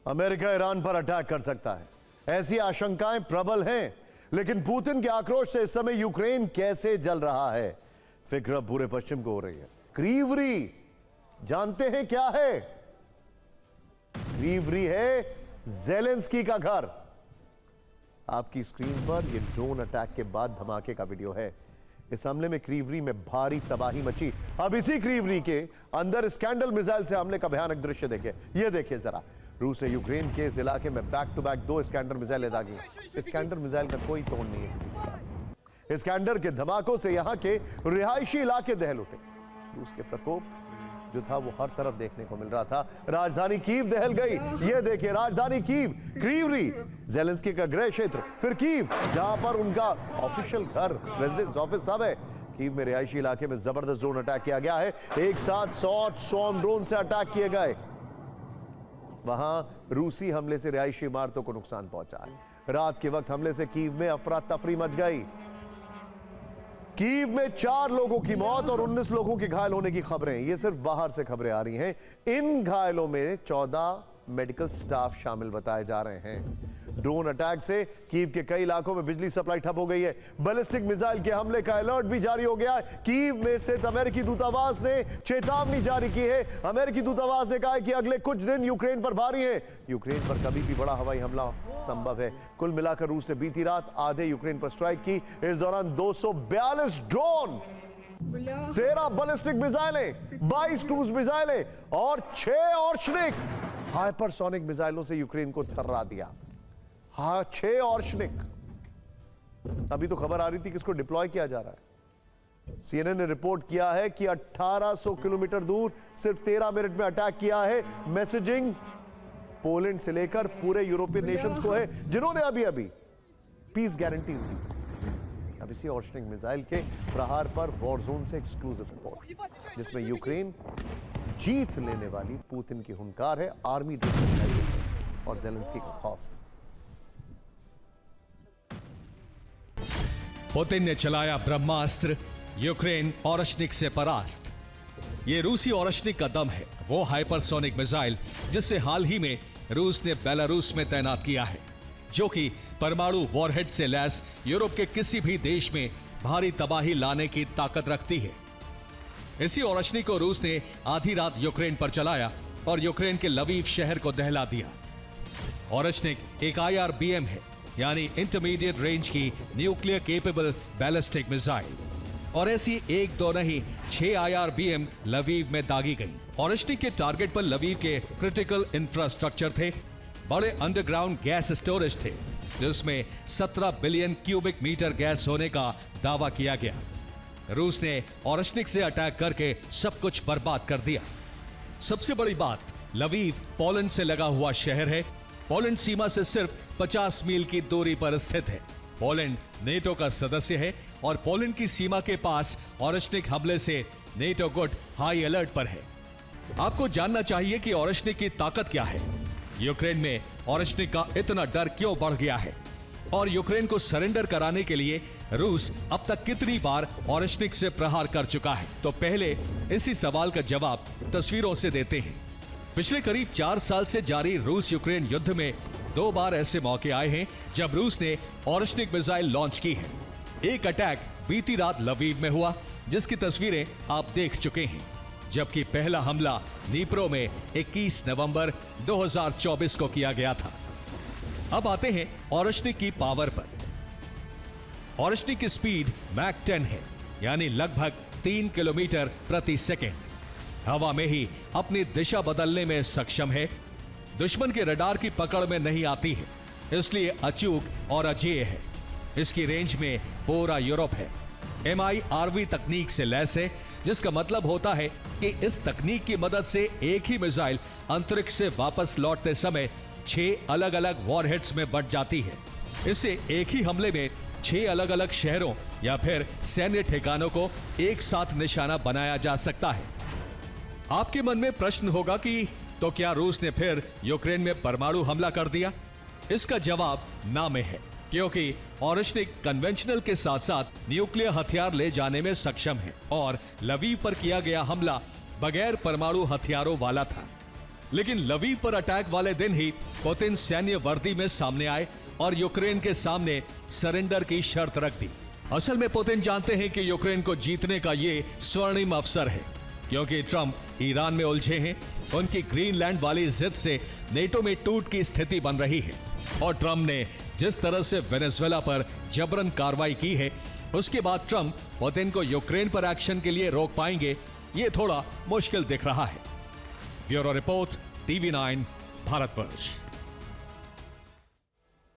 America Iran पर attack कर सकता है, ऐसी आशंकाएं प्रबल हैं। लेकिन पुतिन के आक्रोश से इस समय यूक्रेन कैसे जल रहा है, फिक्र पूरे पश्चिम को हो रही है। क्रीवरी जानते हैं क्या है? क्रीवरी है ज़ेलेंस्की का घर। आपकी स्क्रीन पर यह ड्रोन अटैक के बाद धमाके का वीडियो है। इस हमले में क्रीवरी में भारी तबाही मची। अब इसी क्रीवरी के अंदर स्कैंडल मिसाइल से हमले का भयानक दृश्य देखें। यह देखिए जरा, रूस ने यूक्रेन के इस इलाके में बैक टू बैक 2 स्कैंडल मिसाइलें दागी। स्कैंडल मिसाइल का कोई तोड़ नहीं है किसी के पास। स्कैंडल के धमाकों से यहां के रिहायशी इलाके दहल उठे। रूस के प्रकोप जो था वो हर तरफ देखने को मिल रहा था। राजधानी कीव दहल गई। ये देखिए राजधानी कीव, क्रीवरी ज़ेलेंस्की का गृह क्षेत्र, फिर कीव जहां पर उनका ऑफिशियल घर, रेजिडेंस ऑफिस सब है। कीव में रिहायशी इलाके में जबरदस्त ड्रोन अटैक किया गया है। एक साथ 100 ड्रोन से अटैक किए गए। वहां रूसी हमले से रिहायशी इमारतों को नुकसान पहुंचा है। रात के वक्त हमले से कीव में अफरा तफरी मच गई। कीव में 4 लोगों की मौत और 19 लोगों के घायल होने की खबरें, ये सिर्फ बाहर से खबरें आ रही हैं। इन घायलों में 14 मेडिकल स्टाफ शामिल बताए जा रहे हैं। ड्रोन अटैक से कीव के कई इलाकों में बिजली सप्लाई ठप हो गई है। बैलिस्टिक मिसाइल के हमले का अलर्ट भी जारी हो गया है। कीव में स्थित अमेरिकी दूतावास ने चेतावनी जारी की है। अमेरिकी दूतावास ने कहा है कि अगले कुछ दिन यूक्रेन पर भारी है। यूक्रेन पर कभी भी बड़ा हवाई हमला संभव है। कुल मिलाकर रूस ने बीती रात आधे यूक्रेन पर स्ट्राइक की। इस दौरान 242 ड्रोन, 13 बैलिस्टिक मिसाइलें, 22 क्रूज मिसाइलें और 6 ऑर्शनिक हाइपरसोनिक मिसाइलों से यूक्रेन को थर्रा दिया। हाँ, 6 ऑर्शनिक। अभी तो खबर आ रही थी कि इसको डिप्लॉय किया जा रहा है। सीएनएन ने रिपोर्ट किया है कि 1800 किलोमीटर दूर सिर्फ 13 मिनट में अटैक किया है। मैसेजिंग पोलैंड से लेकर पूरे यूरोपियन नेशंस को है, जिन्होंने अभी अभी पीस गारंटीज दी। अब इसी ऑर्शनिक मिसाइल के प्रहार पर वॉर जोन से एक्सक्लूसिव रिपोर्ट, जिसमें यूक्रेन जीत लेने वाली पुतिन की हुंकार है। आर्मी ड्रिल और ज़ेलेंस्की का खौफ। पुतिन ने चलाया ब्रह्मास्त्र, यूक्रेन ओरश्निक से परास्त। ये रूसी ओरश्निक का दम है, वो हाइपरसोनिक मिसाइल जिसे हाल ही में रूस ने बेलारूस में तैनात किया है, जो कि परमाणु वॉरहेड से लैस यूरोप के किसी भी देश में भारी तबाही लाने की ताकत रखती है। इसी ओरश्निक को रूस ने आधी रात यूक्रेन पर चलाया और यूक्रेन के लवीव शहर को दहला दिया। ओरश्निक एक IRBM है, यानी इंटरमीडिएट रेंज की न्यूक्लियर केपेबल बैलिस्टिक मिसाइल, और ऐसी 1-2 नहीं 6 IRBM लवीव में दागी गई। ओरश्निक के टारगेट पर लवीव के क्रिटिकल इंफ्रास्ट्रक्चर थे, बड़े अंडरग्राउंड गैस स्टोरेज थे, जिसमें 17 बिलियन क्यूबिक मीटर गैस होने का दावा किया गया। रूस ने ओरश्निक से अटैक करके सब कुछ बर्बाद कर दिया। सबसे बड़ी बात, लवीव पोलैंड से लगा हुआ शहर है। पोलैंड सीमा से सिर्फ 50 मील की दूरी पर स्थित है। पोलैंड नेटो का सदस्य है और पोलैंड की सीमा के पास ओरश्निक हमले से नेटो गुट हाई अलर्ट पर है। आपको जानना चाहिए कि ओरश्निक की ताकत क्या है, यूक्रेन में ओरश्निक का इतना डर क्यों बढ़ गया है, और यूक्रेन को सरेंडर कराने के लिए रूस अब तक कितनी बार ओरश्निक से प्रहार कर चुका है। तो पहले इसी सवाल का जवाब तस्वीरों से देते हैं। पिछले करीब 4 साल से जारी रूस यूक्रेन युद्ध में 2 बार ऐसे मौके आए हैं जब रूस ने ओरश्निक मिसाइल लॉन्च की है। एक अटैक बीती रात लवीव में हुआ, जिसकी तस्वीरें आप देख चुके हैं, जबकि पहला हमला नीप्रो में 21 नवंबर 2024 को किया गया था। अब आते हैं ओरश्निक की पावर पर। ओरश्निक की स्पीड मैक 10 है, यानी लगभग 3 किलोमीटर प्रति सेकेंड। हवा में ही अपनी दिशा बदलने में सक्षम है। दुश्मन के रडार की पकड़ में नहीं आती है, इसलिए अचूक और अजेय है। इसकी रेंज में पूरा यूरोप है। MIRV तकनीक से लैस है, जिसका मतलब होता है कि इस तकनीक की मदद से एक ही मिसाइल अंतरिक्ष से वापस लौटते समय 6 अलग अलग वॉरहेड्स में बंट जाती है। इससे एक ही हमले में 6 अलग अलग शहरों या फिर सैन्य ठिकानों को एक साथ निशाना बनाया जा सकता है। आपके मन में प्रश्न होगा कि तो क्या रूस ने फिर यूक्रेन में परमाणु हमला कर दिया? इसका जवाब ना में है, क्योंकि ओरश्निक कन्वेंशनल के साथ साथ न्यूक्लियर हथियार ले जाने में सक्षम है और लवीव पर किया गया हमला बगैर परमाणु हथियारों वाला था। लेकिन लवीव पर अटैक वाले दिन ही पुतिन सैन्य वर्दी में सामने आए और यूक्रेन के सामने सरेंडर की शर्त रख दी। असल में पुतिन जानते हैं कि यूक्रेन को जीतने का ये स्वर्णिम अवसर है, क्योंकि ट्रंप ईरान में उलझे हैं। उनकी ग्रीनलैंड वाली जिद से नेटो में टूट की स्थिति बन रही है और ट्रंप ने जिस तरह से वेनेजुएला पर जबरन कार्रवाई की है, उसके बाद ट्रंप पुतिन को यूक्रेन पर एक्शन के लिए रोक पाएंगे, ये थोड़ा मुश्किल दिख रहा है। Bureau report, TV9, Bharatvarsh.